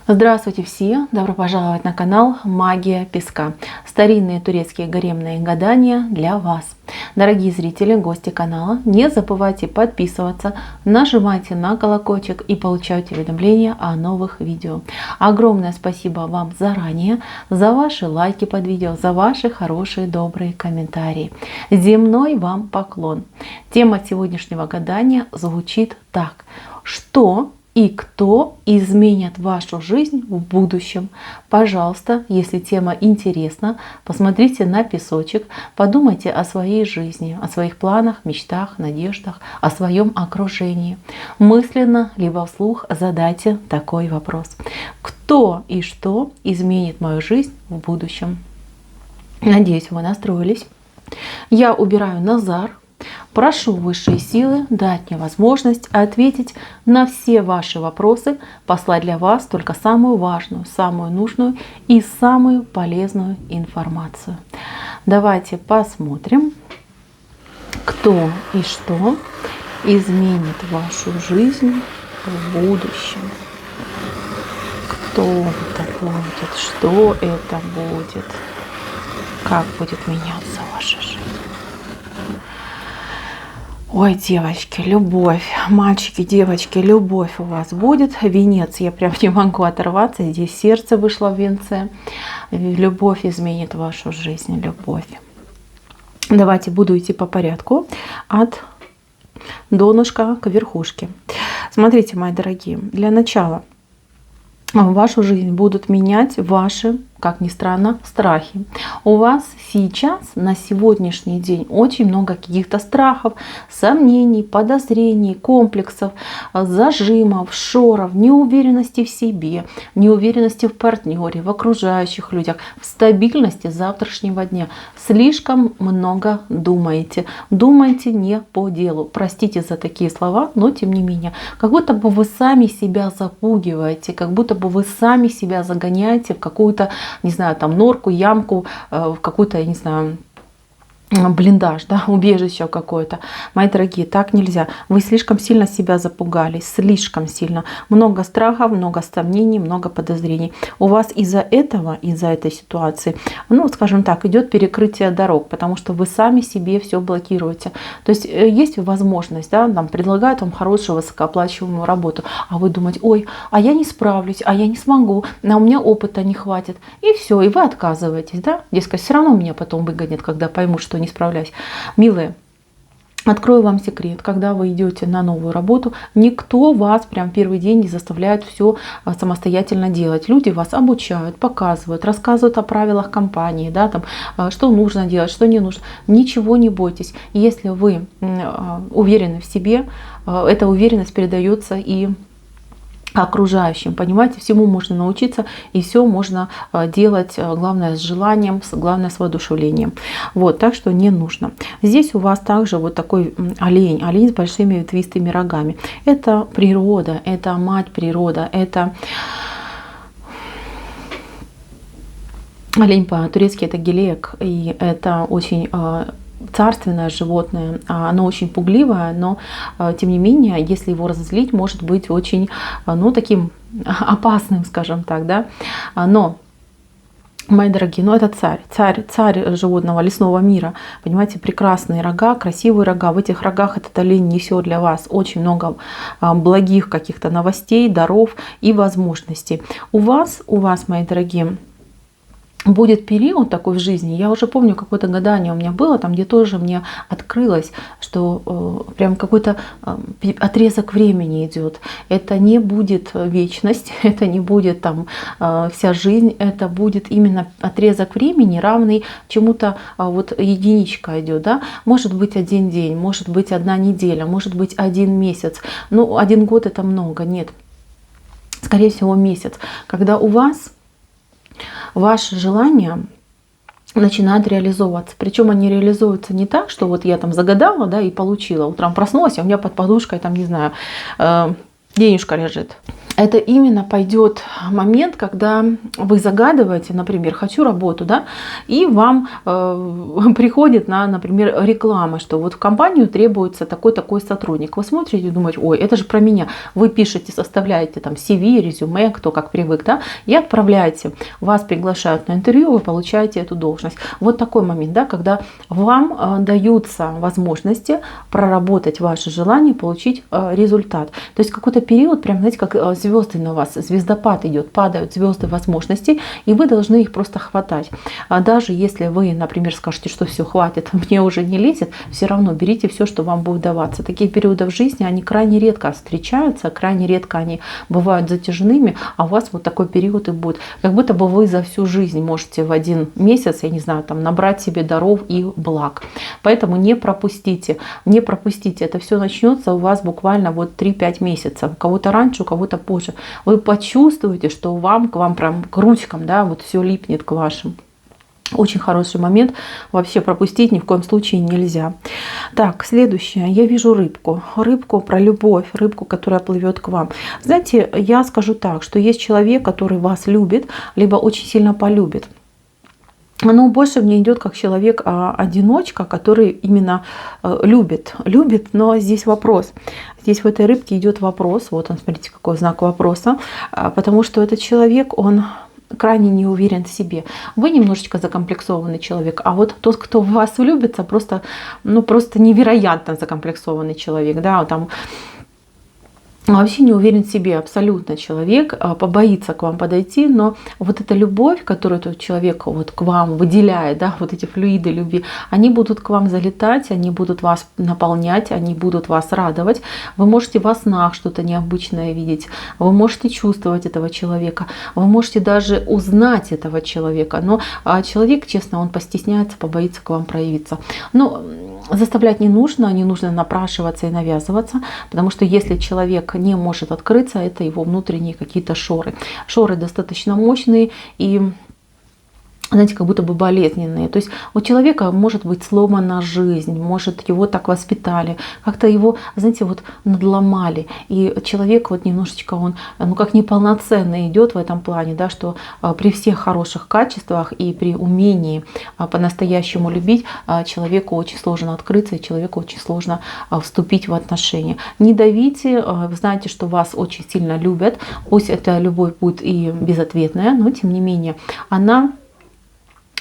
Здравствуйте все! Добро пожаловать на канал Магия Песка. Старинные турецкие гаремные гадания для вас. Дорогие зрители, гости канала, не забывайте подписываться, нажимайте на колокольчик и получайте уведомления о новых видео. Огромное спасибо вам заранее за ваши лайки под видео, за ваши хорошие добрые комментарии. Земной вам поклон. Тема сегодняшнего гадания звучит так. Что и кто изменит вашу жизнь в будущем? Пожалуйста, если тема интересна, посмотрите на песочек, подумайте о своей жизни, о своих планах, мечтах, надеждах, о своем окружении. Мысленно либо вслух задайте такой вопрос. Кто и что изменит мою жизнь в будущем? Надеюсь, вы настроились. Я убираю Назар. Прошу высшие силы дать мне возможность ответить на все ваши вопросы, послать для вас только самую важную, самую нужную и самую полезную информацию. Давайте посмотрим, кто и что изменит вашу жизнь в будущем. Кто это будет, что это будет, как будет меняться ваша жизнь. Ой, девочки, любовь, мальчики, девочки, любовь у вас будет. Венец, я прям не могу оторваться, здесь сердце вышло в венце. Любовь изменит вашу жизнь, любовь. Давайте буду идти по порядку от донышка к верхушке. Смотрите, мои дорогие, для начала вашу жизнь будут менять ваши, как ни странно, страхи. У вас сейчас, на сегодняшний день, очень много каких-то страхов, сомнений, подозрений, комплексов, зажимов, шоров, неуверенности в себе, неуверенности в партнере, в окружающих людях, в стабильности завтрашнего дня. Слишком много думаете. Думаете не по делу. Простите за такие слова, но тем не менее. Как будто бы вы сами себя запугиваете, как будто бы вы сами себя загоняете в какую-то, не знаю, там норку, ямку, в какую-то, я не знаю, блиндаж, да, убежище какое-то. Мои дорогие, так нельзя. Вы слишком сильно себя запугались, слишком сильно. Много страхов, много сомнений, много подозрений. У вас из-за этого, из-за этой ситуации, ну, скажем так, идет перекрытие дорог, потому что вы сами себе все блокируете. То есть есть возможность, да, нам предлагают вам хорошую высокооплачиваемую работу, а вы думаете, ой, а я не справлюсь, а я не смогу, а у меня опыта не хватит. И все, и вы отказываетесь, да, дескать, все равно меня потом выгонят, когда поймут, что не справляюсь. Милые, открою вам секрет. Когда вы идете на новую работу, никто вас прям первый день не заставляет все самостоятельно делать. Люди вас обучают, показывают, рассказывают о правилах компании, да, там, что нужно делать, что не нужно. Ничего не бойтесь. Если вы уверены в себе, эта уверенность передается и окружающим. Понимаете, всему можно научиться, и все можно делать, главное, с желанием, главное, с воодушевлением. Вот, так что не нужно. Здесь у вас также вот такой олень с большими ветвистыми рогами. Это природа, это мать природа, это олень по-турецки это гелек, и это очень царственное животное, оно очень пугливое, но тем не менее, если его разозлить, может быть очень, ну, таким опасным, скажем так, да. Но, мои дорогие, ну это царь животного лесного мира, понимаете, прекрасные рога, красивые рога. В этих рогах этот олень несет для вас очень много благих каких-то новостей, даров и возможностей. У вас, мои дорогие, будет период такой в жизни, я уже помню, какое-то гадание у меня было, там где тоже мне открылось, что прям какой-то отрезок времени идет. Это не будет вечность, это не будет там вся жизнь, это будет именно отрезок времени, равный чему-то, вот единичка идет, да? Может быть один день, может быть одна неделя, может быть один месяц. Ну, 1 год это много, нет. Скорее всего месяц. Когда у вас ваши желания начинают реализовываться. Причем они реализуются не так, что вот я там загадала, да, и получила. Утром проснулась, а у меня под подушкой, там, не знаю, денежка лежит. это именно пойдет момент, когда вы загадываете, например, хочу работу, да, и вам приходит например, реклама, что вот в компанию требуется такой-такой сотрудник. Вы смотрите и думаете, ой, это же про меня. Вы пишете, составляете там CV, резюме, кто как привык, да, и отправляете. Вас приглашают на интервью, вы получаете эту должность. Вот такой момент, да, когда вам даются возможности проработать ваши желания, получить результат. То есть какой-то период, прям, знаете, как звезды на вас, звездопад идет, падают звезды возможностей, и вы должны их просто хватать. А даже если вы, например, скажете, что все, хватит, мне уже не лезет, все равно берите все, что вам будет даваться. Такие периоды в жизни, они крайне редко встречаются, крайне редко они бывают затяжными, а у вас вот такой период и будет. Как будто бы вы за всю жизнь можете в один месяц, я не знаю, там набрать себе даров и благ. Поэтому не пропустите, не пропустите. Это все начнется у вас буквально вот 3-5 месяцев. У кого-то раньше, у кого-то позже. Вы почувствуете, что к вам прям к ручкам, да, вот все липнет к вашим. Очень хороший момент, вообще пропустить ни в коем случае нельзя. Так, следующее. Я вижу рыбку. Рыбку про любовь, рыбку, которая плывет к вам. Знаете, я скажу так, что есть человек, который вас любит, либо очень сильно полюбит. Но больше мне идет как человек-одиночка, который именно любит, но здесь вопрос. Здесь в этой рыбке идет вопрос, вот он, смотрите, какой знак вопроса, потому что этот человек, он крайне не уверен в себе. Вы немножечко закомплексованный человек, а вот тот, кто в вас влюбится, просто невероятно закомплексованный человек, да, там вообще не уверен в себе абсолютно человек, побоится к вам подойти, но вот эта любовь, которую этот человек вот к вам выделяет, да, вот эти флюиды любви, они будут к вам залетать, они будут вас наполнять, они будут вас радовать. Вы можете во снах что-то необычное видеть, вы можете чувствовать этого человека, вы можете даже узнать этого человека, но человек, честно, он постесняется, побоится к вам проявиться. Но заставлять не нужно напрашиваться и навязываться, потому что если человек не может открыться, это его внутренние какие-то шоры. Шоры достаточно мощные и, знаете, как будто бы болезненные. То есть у человека может быть сломана жизнь, может его так воспитали, как-то его, знаете, вот надломали. И человек вот немножечко, он, как неполноценно идет в этом плане, да, что при всех хороших качествах и при умении по-настоящему любить человеку очень сложно открыться, и человеку очень сложно вступить в отношения. Не давите, вы знаете, что вас очень сильно любят, пусть эта любовь будет и безответная, но тем не менее она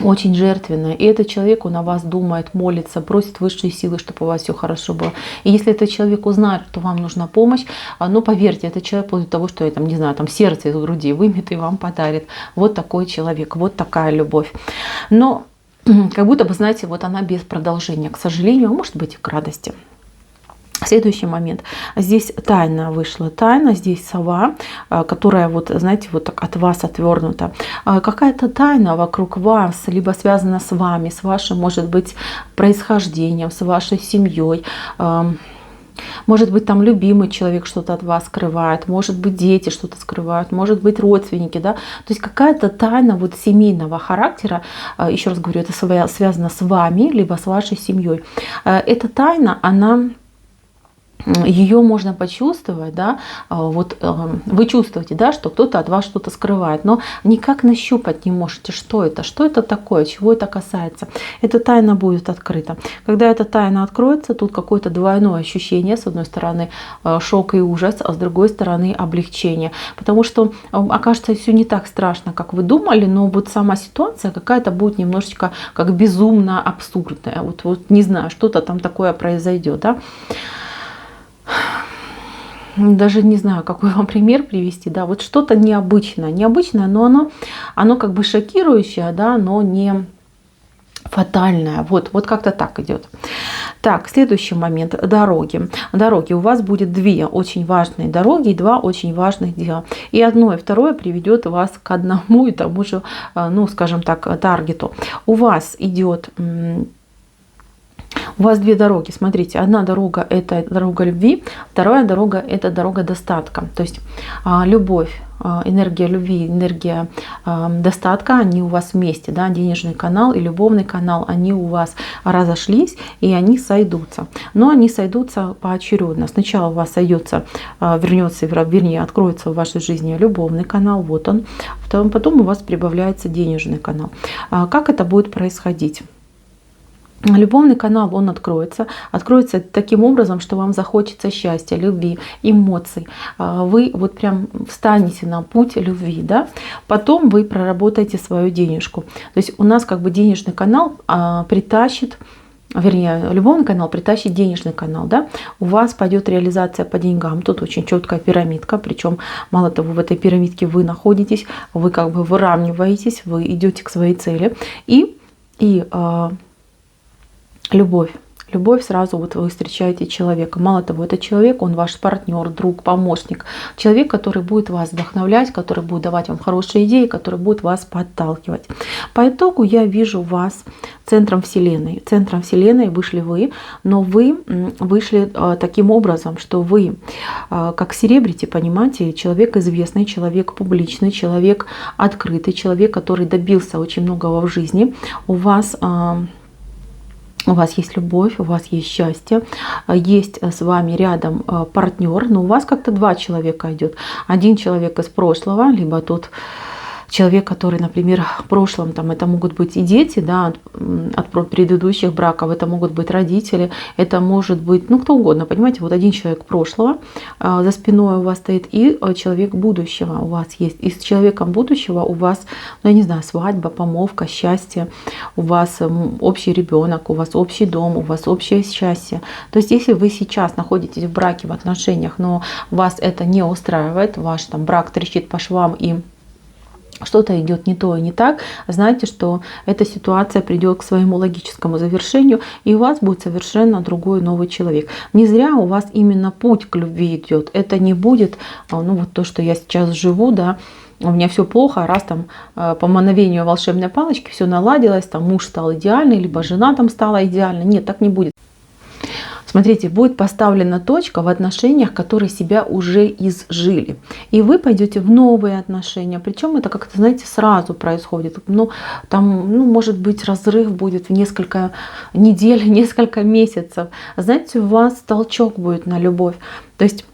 очень жертвенная. И этот человек, он о вас думает, молится, просит высшие силы, чтобы у вас все хорошо было. И если этот человек узнает, что вам нужна помощь, поверьте, этот человек после того, что я там, не знаю, там сердце из груди вымет и вам подарит. Вот такой человек, вот такая любовь. Но как будто бы, знаете, вот она без продолжения, к сожалению, а может быть и к радости. Следующий момент. Здесь тайна вышла. Тайна, здесь сова, которая, вот, знаете, вот так от вас отвернута. Какая-то тайна вокруг вас, либо связана с вами, с вашим, может быть, происхождением, с вашей семьей. Может быть, там любимый человек что-то от вас скрывает, может быть, дети что-то скрывают, может быть, родственники, да. То есть какая-то тайна вот семейного характера, еще раз говорю, это связано с вами, либо с вашей семьей. Эта тайна, ее можно почувствовать, да, вот вы чувствуете, да, что кто-то от вас что-то скрывает, но никак нащупать не можете, что это такое, чего это касается. Эта тайна будет открыта. Когда эта тайна откроется, тут какое-то двойное ощущение, с одной стороны шок и ужас, а с другой стороны облегчение, потому что окажется все не так страшно, как вы думали, но вот сама ситуация какая-то будет немножечко как безумно абсурдная, вот не знаю, что-то там такое произойдет, да. Даже не знаю, какой вам пример привести, да, вот что-то необычное, но оно как бы шокирующее, да, но не фатальное, вот как-то так идет. Так, следующий момент, дороги. Дороги, у вас будет 2 очень важные дороги и 2 очень важных дела. И одно и второе приведет вас к одному и тому же, ну, скажем так, таргету. У вас идет У вас две дороги, смотрите, одна дорога — это дорога любви, вторая дорога — это дорога достатка. То есть любовь, энергия любви, энергия достатка, они у вас вместе, да, денежный канал и любовный канал, они у вас разошлись, и они сойдутся. Но они сойдутся поочередно. Сначала у вас сойдется, вернее, откроется в вашей жизни любовный канал, вот он, потом у вас прибавляется денежный канал. Как это будет происходить? Любовный канал, он откроется таким образом, что вам захочется счастья, любви, эмоций. Вы вот прям встанете на путь любви, да? Потом вы проработаете свою денежку. То есть у нас как бы денежный канал притащит, вернее, любовный канал притащит денежный канал, да? У вас пойдет реализация по деньгам. Тут очень четкая пирамидка, причем мало того, в этой пирамидке вы находитесь, вы как бы выравниваетесь, вы идете к своей цели, и любовь. Любовь сразу вот вы встречаете человека. Мало того, этот человек, он ваш партнер, друг, помощник. Человек, который будет вас вдохновлять, который будет давать вам хорошие идеи, который будет вас подталкивать. По итогу я вижу вас центром Вселенной. Центром Вселенной вышли вы, но вы вышли таким образом, что вы как селебрити, понимаете, человек известный, человек публичный, человек открытый, человек, который добился очень многого в жизни. У вас есть любовь, у вас есть счастье, есть с вами рядом партнер, но у вас как-то два человека идет. Один человек из прошлого, либо тот человек, который, например, в прошлом, там, это могут быть и дети, да, от предыдущих браков, это могут быть родители, это может быть, ну, кто угодно, понимаете, вот один человек прошлого за спиной у вас стоит, и человек будущего у вас есть. И с человеком будущего у вас, ну, я не знаю, свадьба, помолвка, счастье, у вас общий ребенок, у вас общий дом, у вас общее счастье. То есть, если вы сейчас находитесь в браке, в отношениях, но вас это не устраивает, ваш там брак трещит по швам и что-то идет не то и не так, знаете, что эта ситуация придет к своему логическому завершению, и у вас будет совершенно другой новый человек. Не зря у вас именно путь к любви идет. Это не будет, ну вот то, что я сейчас живу, да, у меня все плохо, раз там по мановению волшебной палочки все наладилось, там муж стал идеальный, либо жена там стала идеальной. Нет, так не будет. Смотрите, будет поставлена точка в отношениях, которые себя уже изжили. И вы пойдете в новые отношения. Причем это как-то, знаете, сразу происходит. Ну, там, ну, может быть, разрыв будет в несколько недель, несколько месяцев. Знаете, у вас толчок будет на любовь. То есть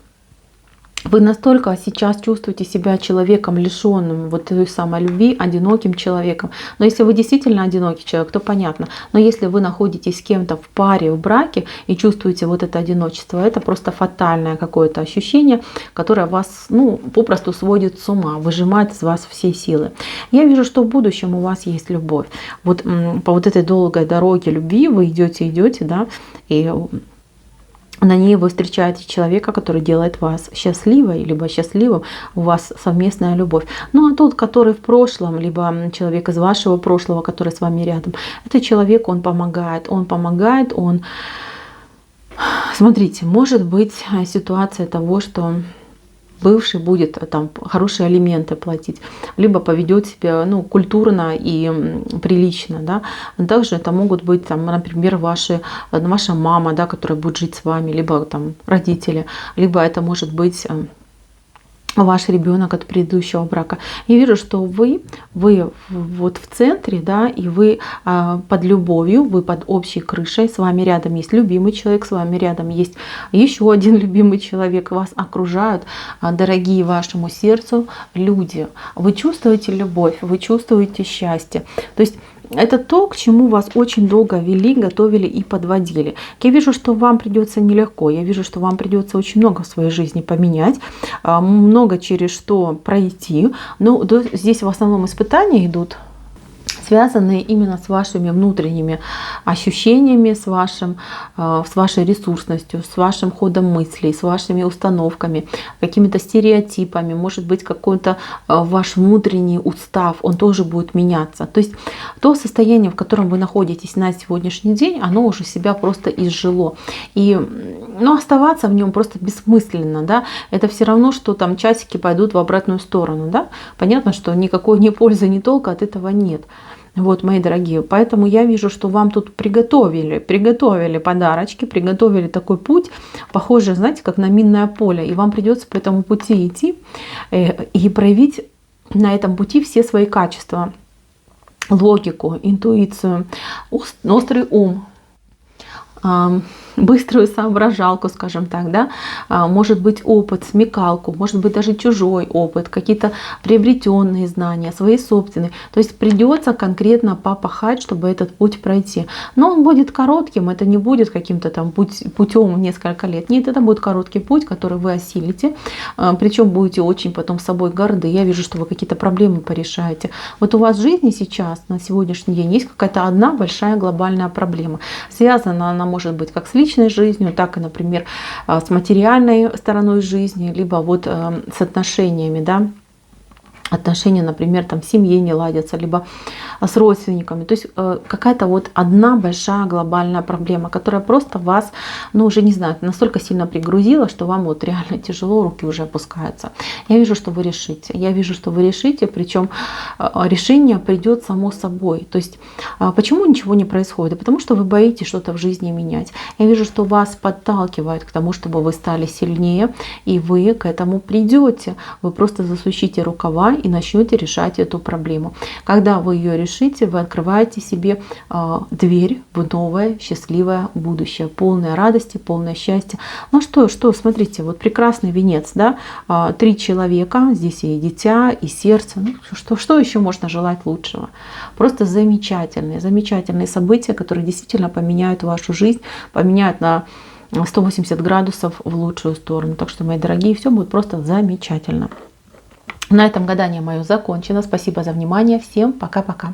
вы настолько сейчас чувствуете себя человеком, лишенным вот той самой любви, одиноким человеком. Но если вы действительно одинокий человек, то понятно. Но если вы находитесь с кем-то в паре, в браке и чувствуете вот это одиночество, это просто фатальное какое-то ощущение, которое вас, ну, попросту сводит с ума, выжимает из вас все силы. Я вижу, что в будущем у вас есть любовь. Вот по вот этой долгой дороге любви вы идете, да, и на ней вы встречаете человека, который делает вас счастливой, либо счастливым, у вас совместная любовь. Ну а тот, который в прошлом, либо человек из вашего прошлого, который с вами рядом, этот человек, он помогает. Смотрите, может быть ситуация того, что бывший будет там хорошие алименты платить, либо поведет себя, ну, культурно и прилично, да. Также это могут быть, там, например, ваша мама, да, которая будет жить с вами, либо там родители, либо это может быть ваш ребенок от предыдущего брака. Я вижу, что вы вот в центре, да, и вы под любовью, вы под общей крышей, с вами рядом есть любимый человек, с вами рядом есть еще один любимый человек, вас окружают дорогие вашему сердцу люди. Вы чувствуете любовь, вы чувствуете счастье. То есть это то, к чему вас очень долго вели, готовили и подводили. Я вижу, что вам придется нелегко. Я вижу, что вам придется очень много в своей жизни поменять, много через что пройти. Но здесь в основном испытания идут, связанные именно с вашими внутренними ощущениями, с вашей ресурсностью, с вашим ходом мыслей, с вашими установками, какими-то стереотипами. Может быть, какой-то ваш внутренний устав, он тоже будет меняться. То есть то состояние, в котором вы находитесь на сегодняшний день, оно уже себя просто изжило. И оставаться в нем просто бессмысленно. Да? Это все равно, что там часики пойдут в обратную сторону. Да? Понятно, что никакой ни пользы, ни толка от этого нет. Вот, мои дорогие, поэтому я вижу, что вам тут приготовили подарочки, приготовили такой путь, похожий, знаете, как на минное поле, и вам придется по этому пути идти и проявить на этом пути все свои качества: логику, интуицию, острый ум, быструю соображалку, скажем так, да, может быть опыт, смекалку, может быть даже чужой опыт, какие-то приобретенные знания, свои собственные. То есть придется конкретно попахать, чтобы этот путь пройти. Но он будет коротким, это не будет каким-то там путем в несколько лет. Нет, это будет короткий путь, который вы осилите, причем будете очень потом собой горды. Я вижу, что вы какие-то проблемы порешаете. Вот у вас в жизни сейчас, на сегодняшний день, есть какая-то одна большая глобальная проблема. Связана она может быть как с личной жизнью, так и, например, с материальной стороной жизни, либо вот с отношениями, да, отношения, например, там в семье не ладятся, либо с родственниками. То есть какая-то вот одна большая глобальная проблема, которая просто вас, ну уже не знаю, настолько сильно пригрузила, что вам вот реально тяжело, руки уже опускаются. Я вижу, что вы решите. Я вижу, что вы решите, причем решение придет само собой. То есть почему ничего не происходит? Потому что вы боитесь что-то в жизни менять. Я вижу, что вас подталкивает к тому, чтобы вы стали сильнее, и вы к этому придете. Вы просто засучите рукава и начнете решать эту проблему. Когда вы ее решите, вы открываете себе дверь в новое счастливое будущее, полное радости, полное счастья. Ну что, смотрите, вот прекрасный венец, да, 3 человека, здесь и дитя, и сердце. Ну, что еще можно желать лучшего? Просто замечательные события, которые действительно поменяют вашу жизнь, поменяют на 180 градусов в лучшую сторону. Так что, мои дорогие, все будет просто замечательно. На этом гадание мое закончено. Спасибо за внимание. Всем пока-пока.